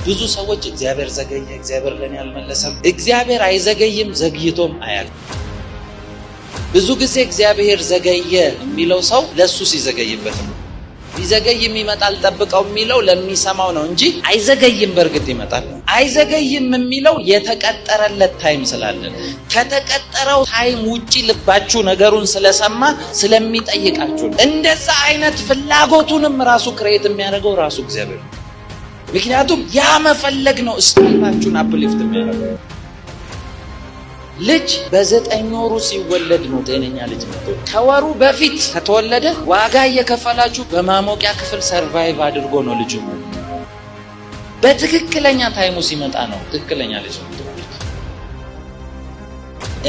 ብዙ ሰዎች እግዚአብሔር ዘገየ፣ እግዚአብሔር ለኔ አልመለሰም። እግዚአብሔር አይዘገይም፣ ዘግይቶም አያልቅም። ብዙ ጊዜ እግዚአብሔር ዘገየ የሚለው ሰው ለሱ ሲዘገይበት ነው። ቢዘገይም ይመጣል ጠብቀው የሚለው ለሚሰማው ነው እንጂ አይዘገይም በርግጥ ይመጣል። አይዘገይም የሚለው የተቀጠረለት ታይም ስላለ ከተቀጠረው ታይም ውጪ ልባችሁ ነገሩን ስለሰማ ስለሚጠይቃችሁ እንደዛ አይነት ፍላጎቱንም ራሱ ክሬት የሚያደርገው ራሱ እግዚአብሔር ነው። ምክንያቱም ያ መፈለግ ነው ስፒሪታችሁን አፕሊፍት የሚያደርገው። ልጅ በ9 ወሩ ሲወለድ ነው ጤነኛ ልጅ ነው። ከወሩ በፊት ከተወለደ ዋጋ እየከፈላችሁ በማሞቂያ ክፍል ሰርቫይቭ አድርጎ ነው ልጅ ነው። በትክክለኛ ታይሙ ሲመጣ ነው ትክክለኛ ልጅ ነው።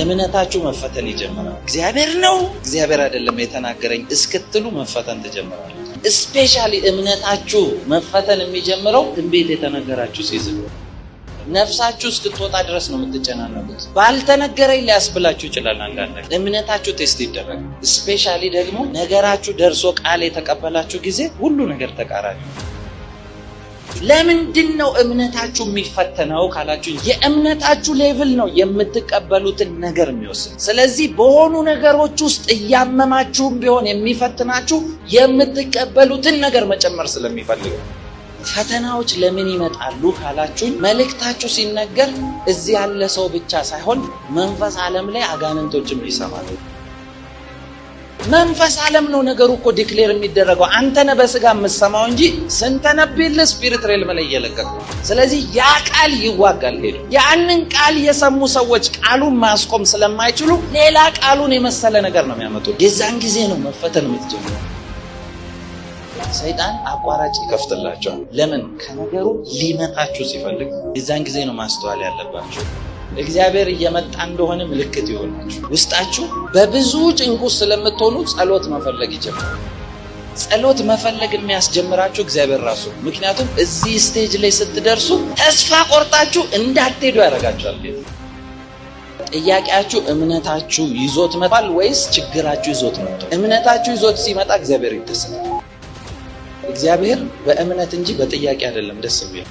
እምነታችሁ መፈተን ይጀምራል። እግዚአብሔር ነው እግዚአብሔር አይደለም የተናገረኝ እስክትሉ መፈተን ትጀምራላችሁ። ስፔሻሊ እምነታችሁ መፈተን የሚጀምረው ትንቢት የተነገራችሁ ሲዝም ነፍሳችሁ እስክትወጣ ድረስ ነው የምትጨናነቁት። ባልተነገረኝ ሊያስብላችሁ ይችላል። አንዳንድ እምነታችሁ ቴስት ይደረጋል። ስፔሻሊ ደግሞ ነገራችሁ ደርሶ ቃል የተቀበላችሁ ጊዜ ሁሉ ነገር ተቃራኒ ነው። ለምንድን ነው እምነታችሁ የሚፈተነው ካላችሁ የእምነታችሁ ሌቭል ነው የምትቀበሉትን ነገር የሚወስን። ስለዚህ በሆኑ ነገሮች ውስጥ እያመማችሁም ቢሆን የሚፈትናችሁ የምትቀበሉትን ነገር መጨመር ስለሚፈልግ። ፈተናዎች ለምን ይመጣሉ ካላችሁኝ መልእክታችሁ ሲነገር እዚህ ያለ ሰው ብቻ ሳይሆን መንፈስ ዓለም ላይ አጋንንቶችም ይሰማሉ። መንፈስ ዓለም ነው ነገሩ እኮ ዲክሌር የሚደረገው። አንተ ነህ በስጋ የምትሰማው እንጂ ስንተነብይል ስፒሪት ሬልም ላይ እየለቀቀ። ስለዚህ ያ ቃል ይዋጋል ሄዱ። ያንን ቃል የሰሙ ሰዎች ቃሉን ማስቆም ስለማይችሉ ሌላ ቃሉን የመሰለ ነገር ነው የሚያመጡት። የዛን ጊዜ ነው መፈተን የምትጀምሩ። ሰይጣን አቋራጭ ይከፍትላቸዋል። ለምን? ከነገሩ ሊመታችሁ ሲፈልግ። የዛን ጊዜ ነው ማስተዋል ያለባችሁ። እግዚአብሔር እየመጣ እንደሆነ ምልክት ይሆናችሁ። ውስጣችሁ በብዙ ጭንቁስ ስለምትሆኑ ጸሎት መፈለግ ይጀምራል። ጸሎት መፈለግ የሚያስጀምራችሁ እግዚአብሔር ራሱ። ምክንያቱም እዚህ ስቴጅ ላይ ስትደርሱ ተስፋ ቆርጣችሁ እንዳትሄዱ ያደርጋችኋል። ጥያቄያችሁ እምነታችሁ ይዞት መጥቷል ወይስ ችግራችሁ ይዞት መጥቷል? እምነታችሁ ይዞት ሲመጣ እግዚአብሔር ይደሰታል። እግዚአብሔር በእምነት እንጂ በጥያቄ አይደለም ደስ የሚለው።